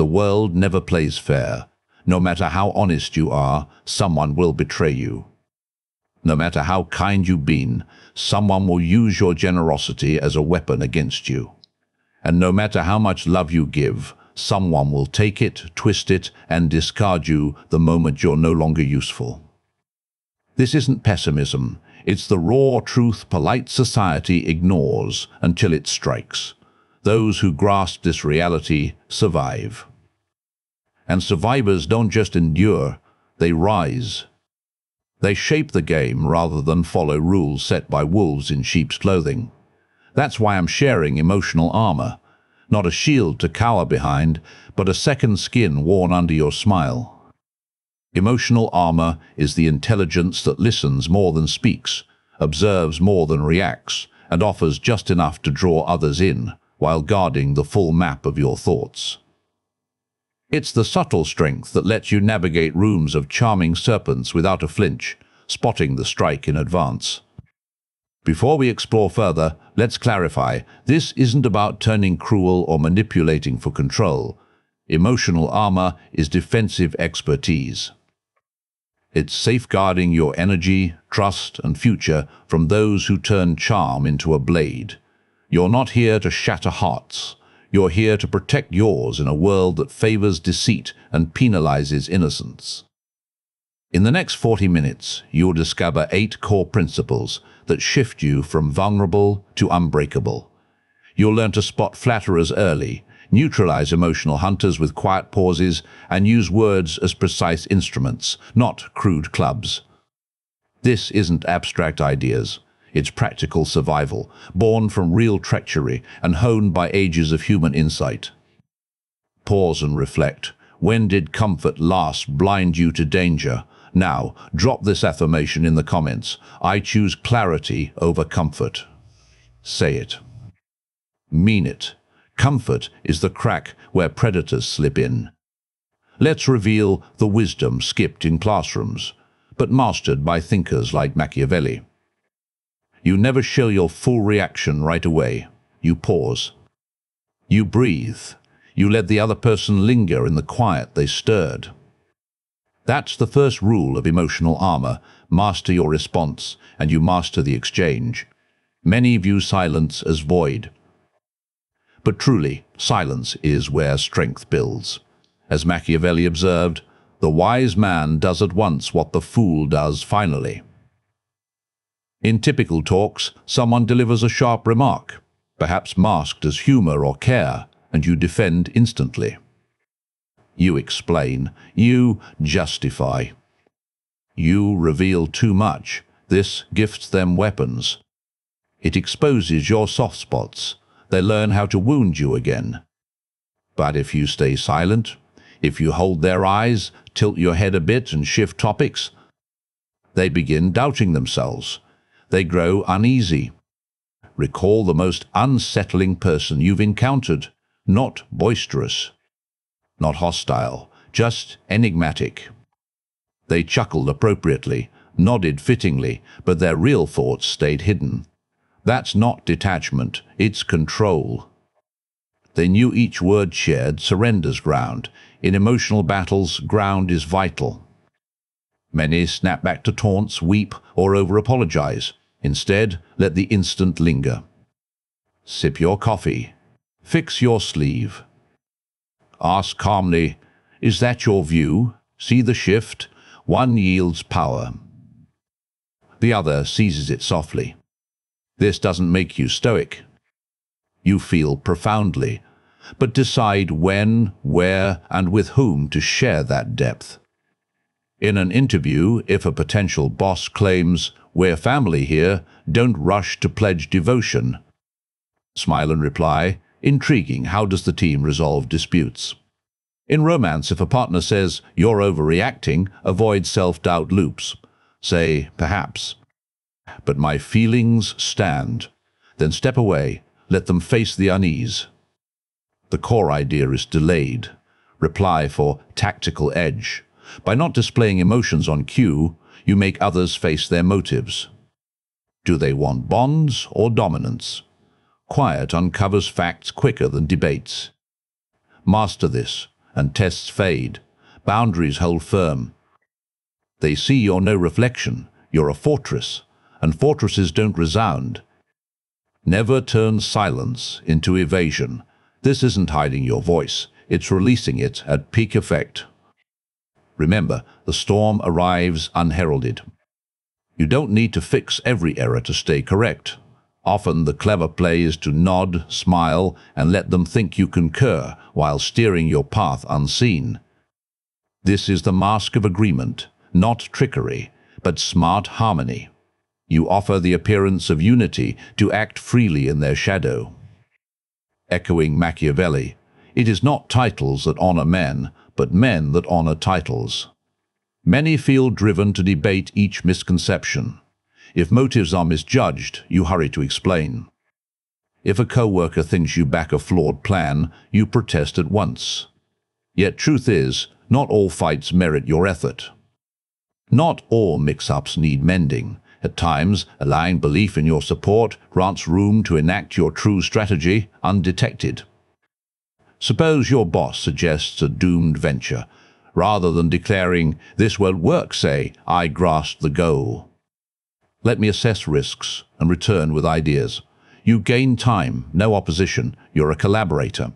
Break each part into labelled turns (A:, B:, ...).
A: The world never plays fair. No matter how honest you are, someone will betray you. No matter how kind you've been, someone will use your generosity as a weapon against you. And no matter how much love you give, someone will take it, twist it, and discard you the moment you're no longer useful. This isn't pessimism. It's the raw truth polite society ignores until it strikes. Those who grasp this reality survive. And survivors don't just endure, they rise. They shape the game rather than follow rules set by wolves in sheep's clothing. That's why I'm sharing emotional armor. Not a shield to cower behind, but a second skin worn under your smile. Emotional armor is the intelligence that listens more than speaks, observes more than reacts, and offers just enough to draw others in, while guarding the full map of your thoughts. It's the subtle strength that lets you navigate rooms of charming serpents without a flinch, spotting the strike in advance. Before we explore further, let's clarify, this isn't about turning cruel or manipulating for control. Emotional armor is defensive expertise. It's safeguarding your energy, trust, and future from those who turn charm into a blade. You're not here to shatter hearts. You're here to protect yours in a world that favors deceit and penalizes innocence. In the next 40 minutes, you'll discover 8 core principles that shift you from vulnerable to unbreakable. You'll learn to spot flatterers early, neutralize emotional hunters with quiet pauses, and use words as precise instruments, not crude clubs. This isn't abstract ideas. It's practical survival, born from real treachery and honed by ages of human insight. Pause and reflect. When did comfort last blind you to danger? Now, drop this affirmation in the comments. I choose clarity over comfort. Say it. Mean it. Comfort is the crack where predators slip in. Let's reveal the wisdom skipped in classrooms, but mastered by thinkers like Machiavelli. You never show your full reaction right away. You pause. You breathe. You let the other person linger in the quiet they stirred. That's the first rule of emotional armor. Master your response, and you master the exchange. Many view silence as void. But truly, silence is where strength builds. As Machiavelli observed, the wise man does at once what the fool does finally. In typical talks, someone delivers a sharp remark, perhaps masked as humor or care, and you defend instantly. You explain. You justify. You reveal too much. This gifts them weapons. It exposes your soft spots. They learn how to wound you again. But if you stay silent, if you hold their eyes, tilt your head a bit and shift topics, they begin doubting themselves. They grow uneasy. Recall the most unsettling person you've encountered, not boisterous, not hostile, just enigmatic. They chuckled appropriately, nodded fittingly, but their real thoughts stayed hidden. That's not detachment, it's control. They knew each word shared surrenders ground. In emotional battles, ground is vital. Many snap back to taunts, weep, or over-apologize. Instead, let the instant linger. Sip your coffee. Fix your sleeve. Ask calmly, is that your view? See the shift? One yields power. The other seizes it softly. This doesn't make you stoic. You feel profoundly, but decide when, where, and with whom to share that depth. In an interview, if a potential boss claims, "We're family here, don't rush to pledge devotion." Smile and reply, "Intriguing, how does the team resolve disputes?" In romance, if a partner says, "You're overreacting," avoid self-doubt loops. Say, "Perhaps, but my feelings stand." Then step away, let them face the unease. The core idea is delayed. Reply for tactical edge. By not displaying emotions on cue, you make others face their motives. Do they want bonds or dominance? Quiet uncovers facts quicker than debates. Master this, and tests fade. Boundaries hold firm. They see you're no reflection, you're a fortress, and fortresses don't resound. Never turn silence into evasion. This isn't hiding your voice, it's releasing it at peak effect. Remember, the storm arrives unheralded. You don't need to fix every error to stay correct. Often the clever play is to nod, smile, and let them think you concur while steering your path unseen. This is the mask of agreement, not trickery, but smart harmony. You offer the appearance of unity to act freely in their shadow. Echoing Machiavelli, it is not titles that honor men, but men that honor titles. Many feel driven to debate each misconception. If motives are misjudged, you hurry to explain. If a co-worker thinks you back a flawed plan, you protest at once. Yet truth is, not all fights merit your effort. Not all mix-ups need mending. At times, allowing belief in your support grants room to enact your true strategy undetected. Suppose your boss suggests a doomed venture. Rather than declaring, "This won't work," say, "I grasped the goal. Let me assess risks and return with ideas." You gain time, no opposition. You're a collaborator.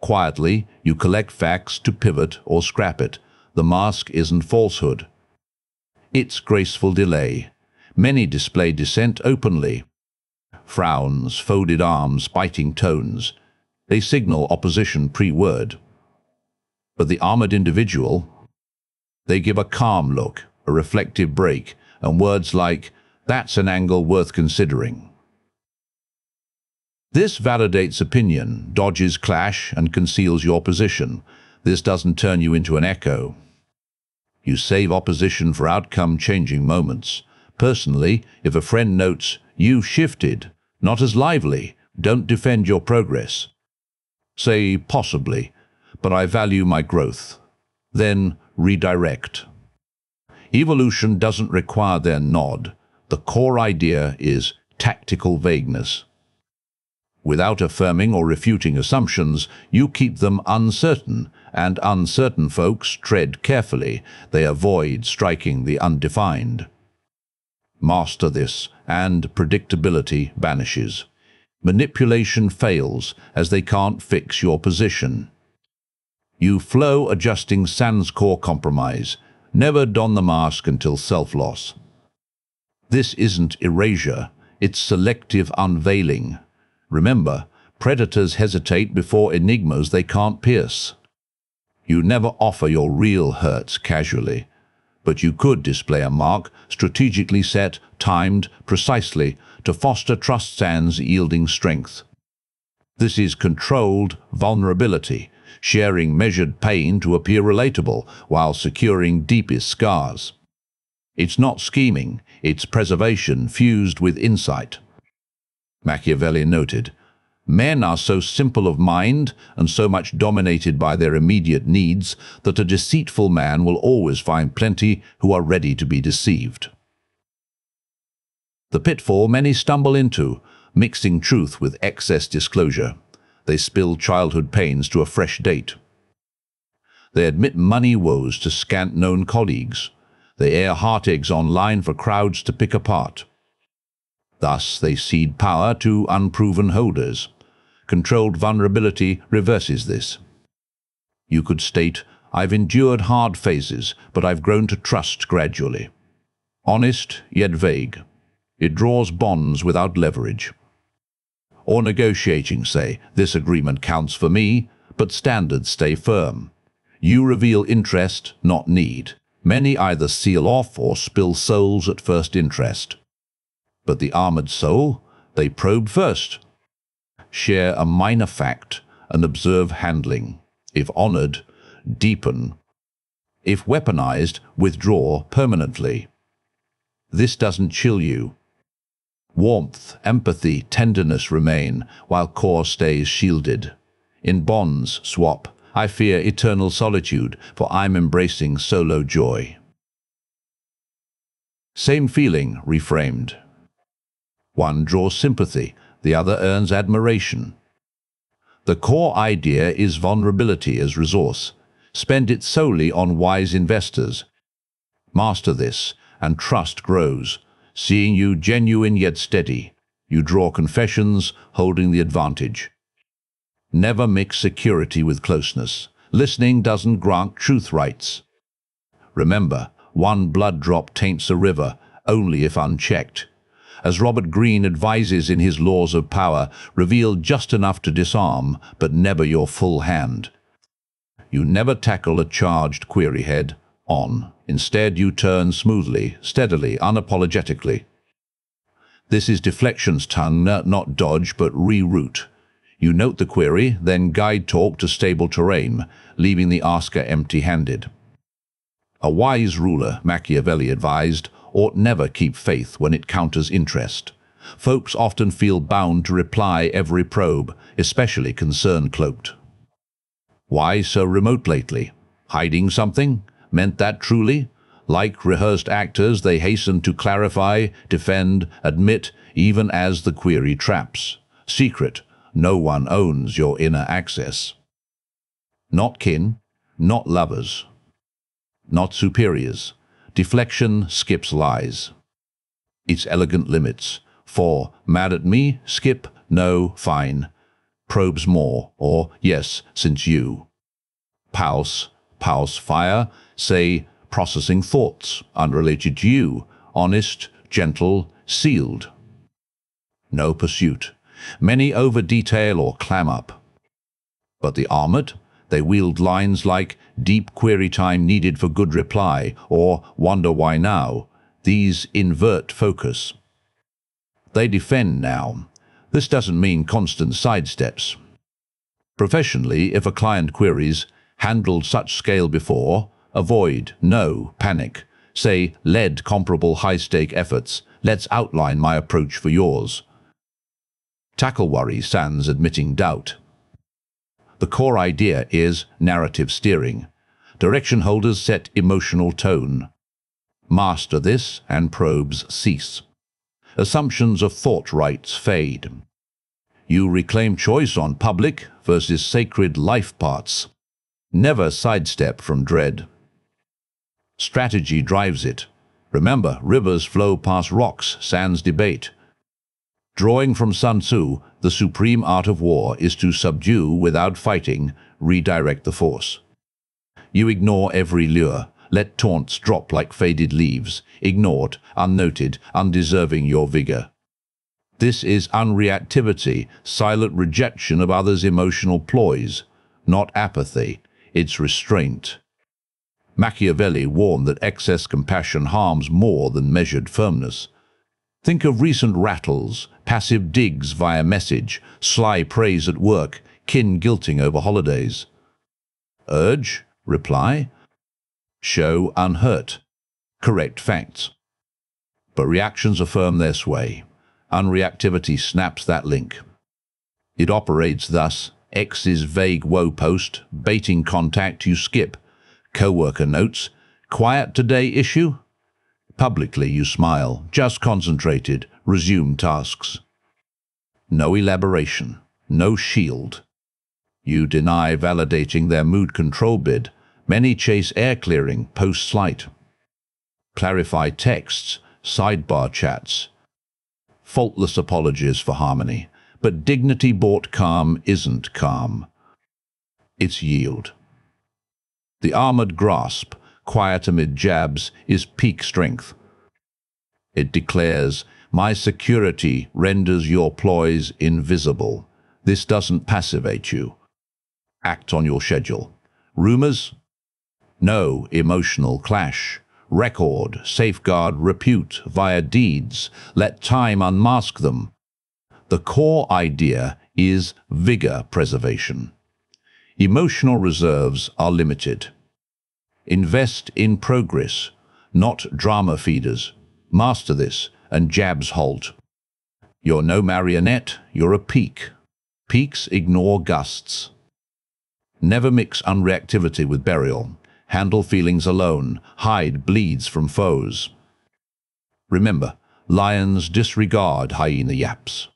A: Quietly, you collect facts to pivot or scrap it. The mask isn't falsehood. It's graceful delay. Many display dissent openly. Frowns, folded arms, biting tones. They signal opposition pre-word. But the armored individual, they give a calm look, a reflective break, and words like, "That's an angle worth considering." This validates opinion, dodges clash, and conceals your position. This doesn't turn you into an echo. You save opposition for outcome-changing moments. Personally, if a friend notes, "You shifted," not as lively, don't defend your progress. Say, "Possibly, but I value my growth." Then redirect. Evolution doesn't require their nod. The core idea is tactical vagueness. Without affirming or refuting assumptions, you keep them uncertain, and uncertain folks tread carefully. They avoid striking the undefined. Master this, and predictability vanishes. Manipulation fails, as they can't fix your position. You flow adjusting sans core compromise. Never don the mask until self-loss. This isn't erasure, it's selective unveiling. Remember, predators hesitate before enigmas they can't pierce. You never offer your real hurts casually, but you could display a mark strategically set, timed, precisely, to foster trust sands yielding strength. This is controlled vulnerability, sharing measured pain to appear relatable while securing deepest scars. It's not scheming, it's preservation fused with insight. Machiavelli noted, "Men are so simple of mind and so much dominated by their immediate needs that a deceitful man will always find plenty who are ready to be deceived." The pitfall many stumble into, mixing truth with excess disclosure. They spill childhood pains to a fresh date. They admit money woes to scant known colleagues. They air heartaches online for crowds to pick apart. Thus, they cede power to unproven holders. Controlled vulnerability reverses this. You could state, "I've endured hard phases, but I've grown to trust gradually." Honest, yet vague. It draws bonds without leverage. Or negotiating, say, "This agreement counts for me, but standards stay firm." You reveal interest, not need. Many either seal off or spill souls at first interest. But the armored soul, they probe first. Share a minor fact and observe handling. If honored, deepen. If weaponized, withdraw permanently. This doesn't chill you. Warmth, empathy, tenderness remain, while core stays shielded. In bonds, swap. I fear eternal solitude, for I'm embracing solo joy. Same feeling, reframed. One draws sympathy, the other earns admiration. The core idea is vulnerability as resource. Spend it solely on wise investors. Master this, and trust grows, seeing you genuine yet steady. You draw confessions, holding the advantage. Never mix security with closeness. Listening doesn't grant truth rights. Remember, one blood drop taints a river, only if unchecked. As Robert Greene advises in his Laws of Power, reveal just enough to disarm, but never your full hand. You never tackle a charged query head on. Instead, you turn smoothly, steadily, unapologetically. This is deflection's tongue, not dodge, but reroute. You note the query, then guide talk to stable terrain, leaving the asker empty-handed. A wise ruler, Machiavelli advised, ought never keep faith when it counters interest. Folks often feel bound to reply every probe, especially concern cloaked. Why so remote lately? Hiding something? Meant that truly? Like rehearsed actors, they hasten to clarify, defend, admit, even as the query traps. Secret, no one owns your inner access. Not kin, not lovers, not superiors. Deflection skips lies. Its elegant limits. For, mad at me, skip, no, fine. Probes more, or, yes, since you. Pulse, fire, say, processing thoughts, unrelated to you, honest, gentle, sealed. No pursuit. Many over-detail or clam up. But the armored, they wield lines like deep query time needed for good reply or wonder why now. These invert focus. They defend now. This doesn't mean constant sidesteps. Professionally, if a client queries, handled such scale before, avoid, no, panic. Say, led comparable high-stake efforts. Let's outline my approach for yours. Tackle worry sans admitting doubt. The core idea is narrative steering. Direction holders set emotional tone. Master this and probes cease. Assumptions of thought rights fade. You reclaim choice on public versus sacred life parts. Never sidestep from dread. Strategy drives it. Remember, rivers flow past rocks, sans debate. Drawing from Sun Tzu, the supreme art of war is to subdue without fighting, redirect the force. You ignore every lure, let taunts drop like faded leaves, ignored, unnoted, undeserving your vigor. This is unreactivity, silent rejection of others' emotional ploys, not apathy, it's restraint. Machiavelli warned that excess compassion harms more than measured firmness. Think of recent rattles, passive digs via message, sly praise at work, kin guilting over holidays. Urge, reply. Show unhurt. Correct facts. But reactions affirm their sway. Unreactivity snaps that link. It operates thus: X's vague woe post, baiting contact you skip. Coworker notes, quiet today issue? Publicly you smile, just concentrated, resume tasks. No elaboration, no shield. You deny validating their mood control bid. Many chase air clearing post-slight. Clarify texts, sidebar chats. Faultless apologies for harmony, but dignity-bought calm isn't calm. It's yield. The armored grasp, quiet amid jabs, is peak strength. It declares, my security renders your ploys invisible. This doesn't passivate you. Act on your schedule. Rumors? No emotional clash. Record, safeguard repute via deeds. Let time unmask them. The core idea is vigor preservation. Emotional reserves are limited. Invest in progress, not drama feeders. Master this, and jabs halt. You're no marionette, you're a peak. Peaks ignore gusts. Never mix unreactivity with burial. Handle feelings alone. Hide bleeds from foes. Remember, lions disregard hyena yaps.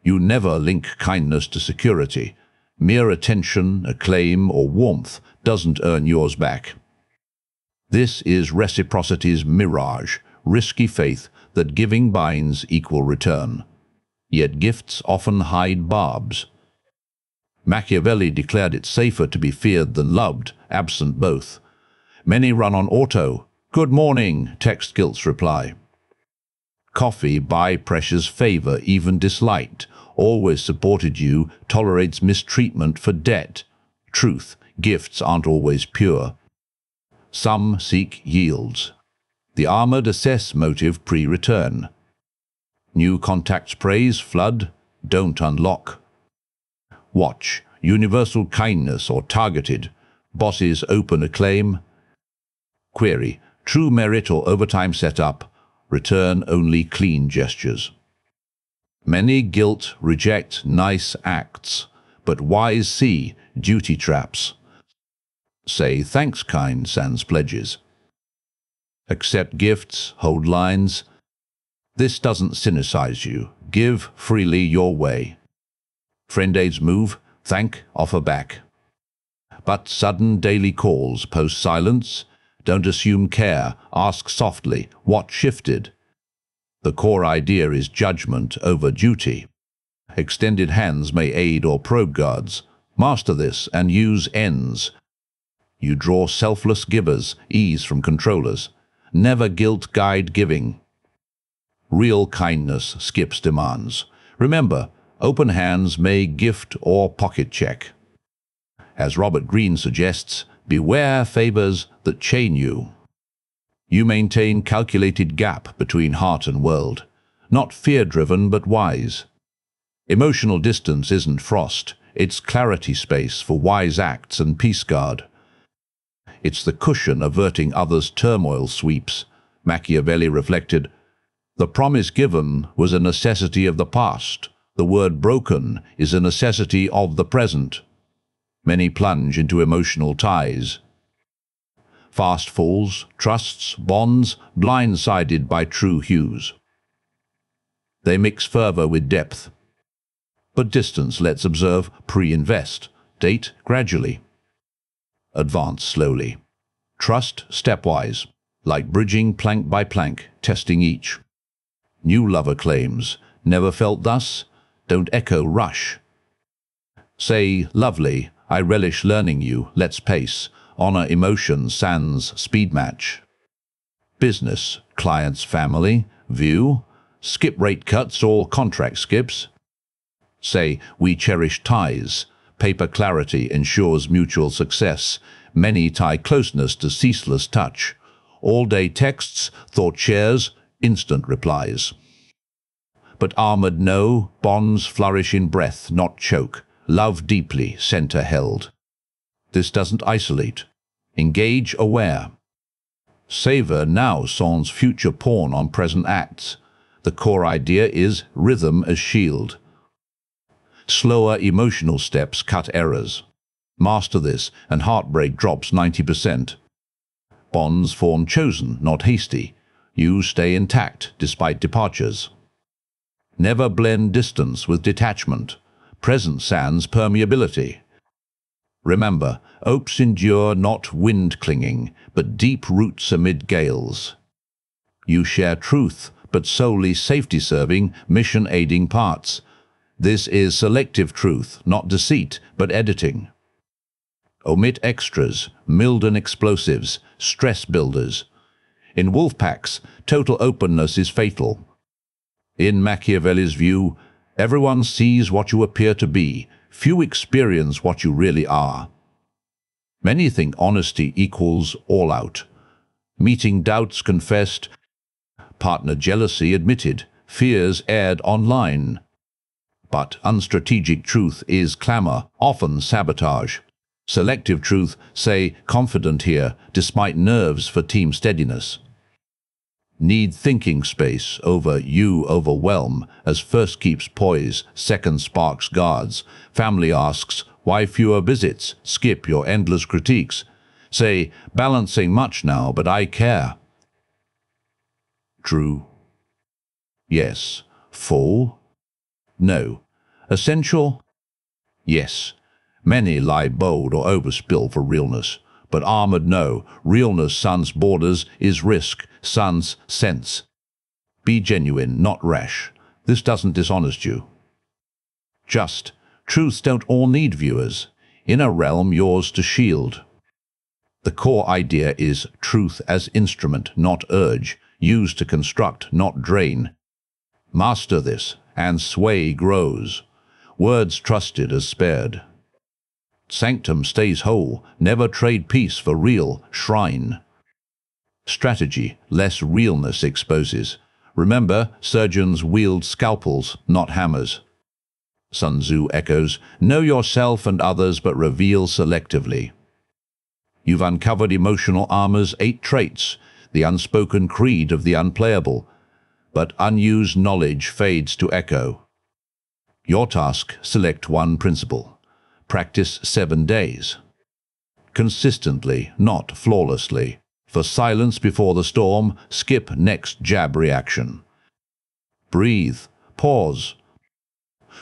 A: You never link kindness to security. Mere attention, acclaim, or warmth doesn't earn yours back. This is reciprocity's mirage, risky faith that giving binds equal return. Yet gifts often hide barbs. Machiavelli declared it safer to be feared than loved, absent both. Many run on auto. "Good morning," text guilt's reply. Coffee, by pressure's favor, even disliked, always supported you, tolerates mistreatment for debt. Truth, gifts aren't always pure. Some seek yields. The armored assess motive pre-return. New contacts praise, flood, don't unlock. Watch, universal kindness or targeted, bosses open acclaim. Query, true merit or overtime setup, return only clean gestures. Many guilt reject nice acts, but wise see duty traps. Say thanks kind sans pledges. Accept gifts, hold lines. This doesn't cynicize you. Give freely your way. Friend aids move, thank, offer back. But sudden daily calls post silence. Don't assume care, ask softly, what shifted? The core idea is judgment over duty. Extended hands may aid or probe guards. Master this and use ends. You draw selfless givers, ease from controllers. Never guilt guide giving. Real kindness skips demands. Remember, open hands may gift or pocket check. As Robert Greene suggests, beware favors that chain you. You maintain calculated gap between heart and world, not fear-driven but wise. Emotional distance isn't frost, it's clarity space for wise acts and peace guard. It's the cushion averting others' turmoil sweeps. Machiavelli reflected, "The promise given was a necessity of the past. The word broken is a necessity of the present." Many plunge into emotional ties. Fast falls, trusts, bonds, blindsided by true hues. They mix fervor with depth. But distance lets observe, pre-invest, date gradually. Advance slowly. Trust stepwise, like bridging plank by plank, testing each. New lover claims, never felt thus, don't echo rush. Say, lovely, I relish learning you, let's pace, honor emotion sans speed match. Business, clients, family, view, skip rate cuts or contract skips. Say, we cherish ties, paper clarity ensures mutual success, many tie closeness to ceaseless touch. All-day texts, thought shares, instant replies. But armored no, bonds flourish in breath, not choke. Love deeply, center held. This doesn't isolate. Engage aware. Savor now sans future pawn on present acts. The core idea is rhythm as shield. Slower emotional steps cut errors. Master this and heartbreak drops 90%. Bonds form chosen, not hasty. You stay intact despite departures. Never blend distance with detachment. Present sans permeability. Remember, oaks endure not wind clinging, but deep roots amid gales. You share truth, but solely safety-serving, mission-aiding parts. This is selective truth, not deceit, but editing. Omit extras, Milden explosives, stress builders. In wolf packs, total openness is fatal. In Machiavelli's view, everyone sees what you appear to be, few experience what you really are. Many think honesty equals all out. Meeting doubts confessed, partner jealousy admitted, fears aired online. But unstrategic truth is clamor, often sabotage. Selective truth, say confident here, despite nerves for team steadiness. Need thinking space over you overwhelm, as first keeps poise, second sparks guards. Family asks, why fewer visits? Skip your endless critiques. Say, balancing much now, but I care. True. Yes. Full? No. Essential? Yes. Many lie bold or overspill for realness, but armored know, realness sans borders is risk, sans sense. Be genuine, not rash. This doesn't dishonest you. Just. Truths don't all need viewers. In a realm yours to shield. The core idea is truth as instrument, not urge, used to construct, not drain. Master this, and sway grows. Words trusted as spared. Sanctum stays whole, never trade peace for real, shrine. Strategy, less realness exposes. Remember, surgeons wield scalpels, not hammers. Sun Tzu echoes, know yourself and others but reveal selectively. You've uncovered emotional armor's 8 traits, the unspoken creed of the unplayable, but unused knowledge fades to echo. Your task, select one principle. Practice 7 days. Consistently, not flawlessly. For silence before the storm, skip next jab reaction. Breathe, pause.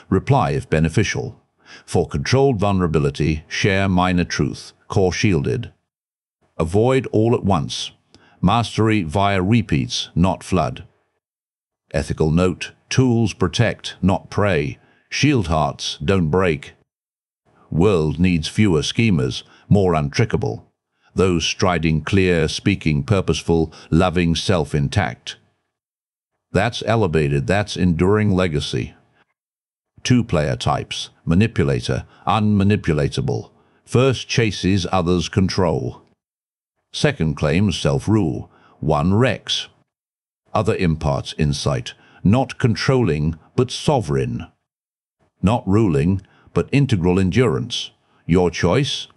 A: Reply if beneficial. For controlled vulnerability, share minor truth, core shielded. Avoid all at once. Mastery via repeats, not flood. Ethical note, tools protect, not prey. Shield hearts, don't break. World needs fewer schemers, more untrickable. Those striding clear, speaking purposeful, loving self intact. That's elevated, that's enduring legacy. 2-player types, manipulator, unmanipulatable. First chases, others control. Second claims self-rule, one Rex. Other imparts insight, not controlling, but sovereign. Not ruling, but integral endurance. Your choice?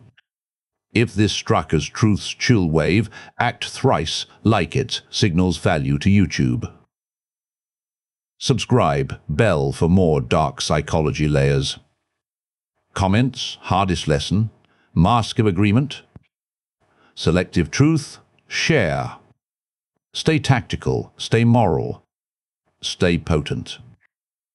A: If this struck as truth's chill wave, act thrice, like it, signals value to YouTube. Subscribe, bell for more dark psychology layers. Comments, hardest lesson, mask of agreement. Selective truth, share. Stay tactical, stay moral, stay potent.